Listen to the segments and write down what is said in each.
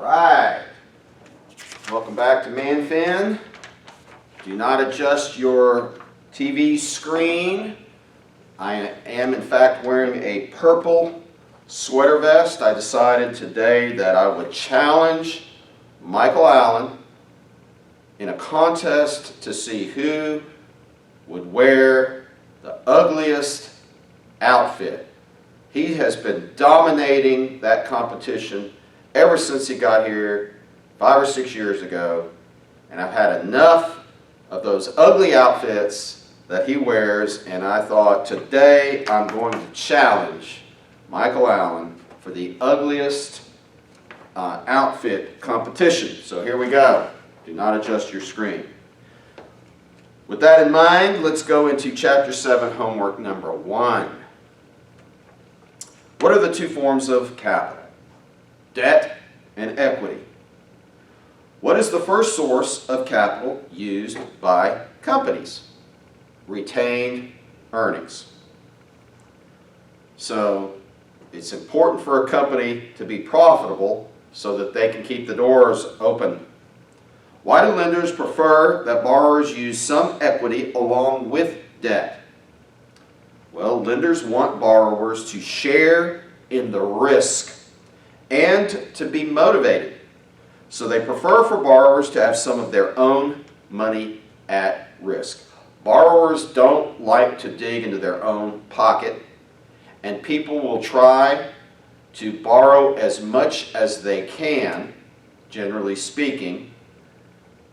right. Welcome back to Fin. Do not adjust your TV screen. I am in fact wearing a purple sweater vest. I decided today that I would challenge Michael Allen in a contest to see who would wear the ugliest outfit. He has been dominating that competition ever since he got here 5 or 6 years ago, and I've had enough of those ugly outfits that he wears, and I thought today I'm going to challenge Michael Allen for the ugliest outfit competition. So here we go. Do not adjust your screen. With that in mind, let's go into Chapter 7, homework number 1. What are the two forms of capital? Debt and equity. What is the first source of capital used by companies? Retained earnings. So it's important for a company to be profitable so that they can keep the doors open. Why do lenders prefer that borrowers use some equity along with debt? Well, lenders want borrowers to share in the risk and to be motivated. So they prefer for borrowers to have some of their own money at risk. Borrowers don't like to dig into their own pocket, and people will try to borrow as much as they can, generally speaking,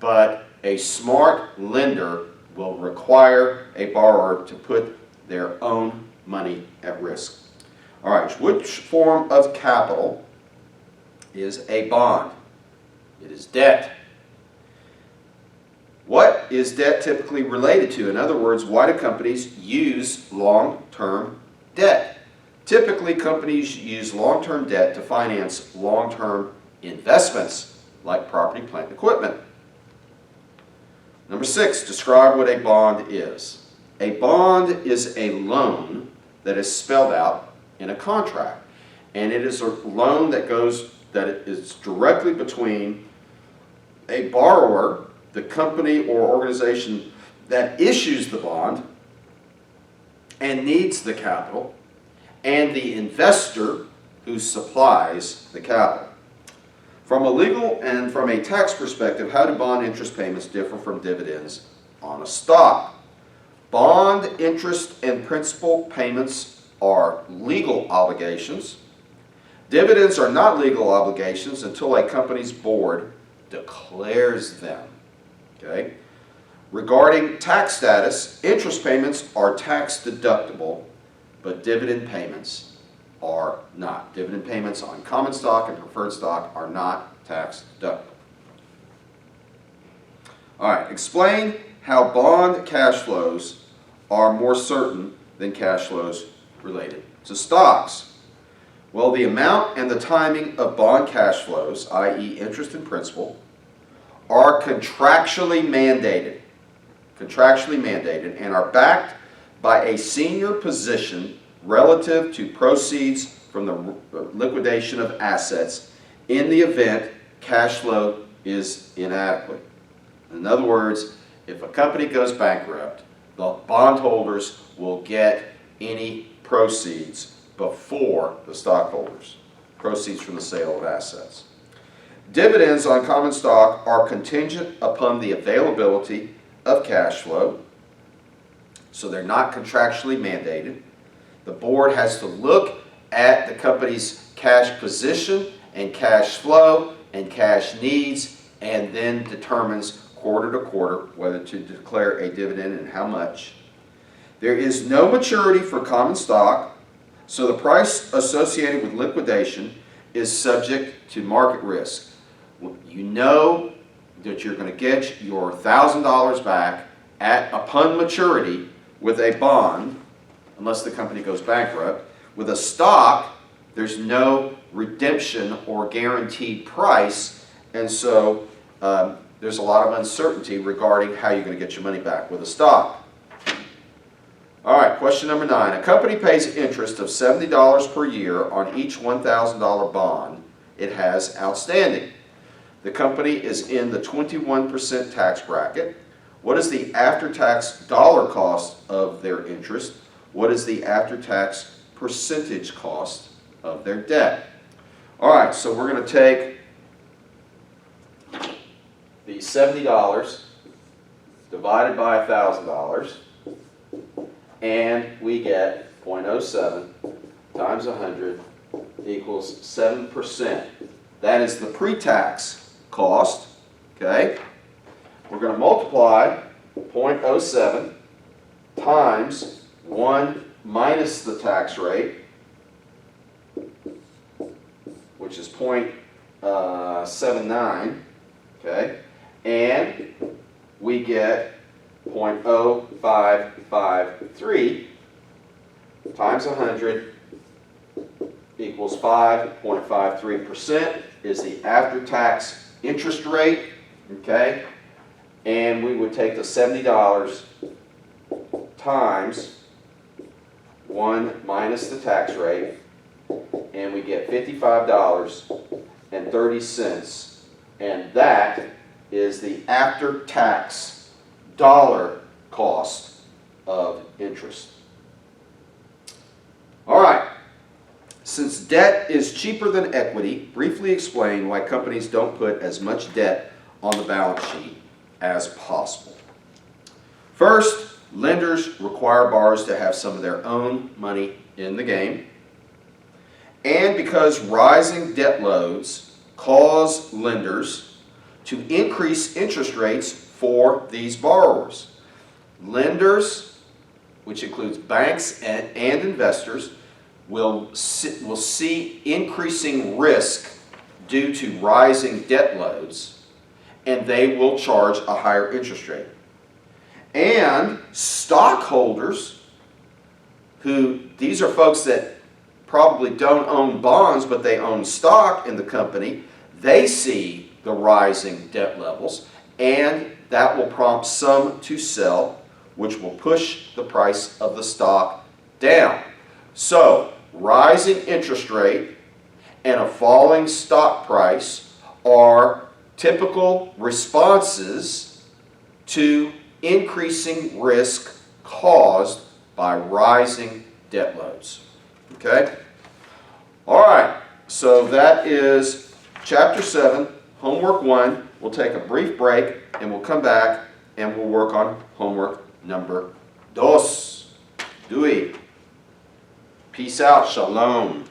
but a smart lender will require a borrower to put their own money at risk. All right, which form of capital is a bond? It is debt. What is debt typically related to? In other words, why do companies use long-term debt? Typically, companies use long-term debt to finance long-term investments like property, plant, and equipment. Number 6, describe what a bond is. A bond is a loan that is spelled out in a contract, and it is a loan that is directly between a borrower, the company or organization that issues the bond and needs the capital, and the investor who supplies the capital. From a legal and from a tax perspective, how do bond interest payments differ from dividends on a stock? Bond interest and principal payments are legal obligations. Dividends are not legal obligations until a company's board declares them. Okay? Regarding tax status, interest payments are tax deductible, but dividend payments are not. Dividend payments on common stock and preferred stock are not tax deductible. All right, explain how bond cash flows are more certain than cash flows related to stocks. Well, the amount and the timing of bond cash flows, i.e. interest and principal, are contractually mandated and are backed by a senior position relative to proceeds from the liquidation of assets in the event cash flow is inadequate. In other words, if a company goes bankrupt, the bondholders will get any proceeds before the stockholders, proceeds from the sale of assets. Dividends on common stock are contingent upon the availability of cash flow, so they're not contractually mandated. The board has to look at the company's cash position and cash flow and cash needs, and then determines quarter to quarter whether to declare a dividend and how much. There is no maturity for common stock, so the price associated with liquidation is subject to market risk. You know that you're going to get your $1,000 back upon maturity with a bond, unless the company goes bankrupt. With a stock, there's no redemption or guaranteed price, and so there's a lot of uncertainty regarding how you're going to get your money back with a stock. All right, question number 9. A company pays interest of $70 per year on each $1,000 bond it has outstanding. The company is in the 21% tax bracket. What is the after-tax dollar cost of their interest? What is the after-tax percentage cost of their debt? All right, so we're going to take the $70 divided by $1,000, and we get 0.07 times 100 equals 7%. That is the pre-tax cost, okay? We're going to multiply 0.07 times 1 minus the tax rate, which is 0.79, okay? And we get 0.0553 times 100 equals 5.53% is the after-tax interest rate, okay? And we would take the $70 times 1 minus the tax rate, and we get $55.30, and that is the after-tax dollar cost of interest. All right. Since debt is cheaper than equity, briefly explain why companies don't put as much debt on the balance sheet as possible. First, lenders require borrowers to have some of their own money in the game. And because rising debt loads cause lenders to increase interest rates for these borrowers. Lenders, which includes banks and investors, will see increasing risk due to rising debt loads, and they will charge a higher interest rate. And stockholders, these are folks that probably don't own bonds, but they own stock in the company, they see the rising debt levels, and that will prompt some to sell, which will push the price of the stock down. So, rising interest rate and a falling stock price are typical responses to increasing risk caused by rising debt loads. Okay? All right, so that is Chapter 7, Homework 1. We'll take a brief break and we'll come back and we'll work on homework number 2. Peace out. Shalom.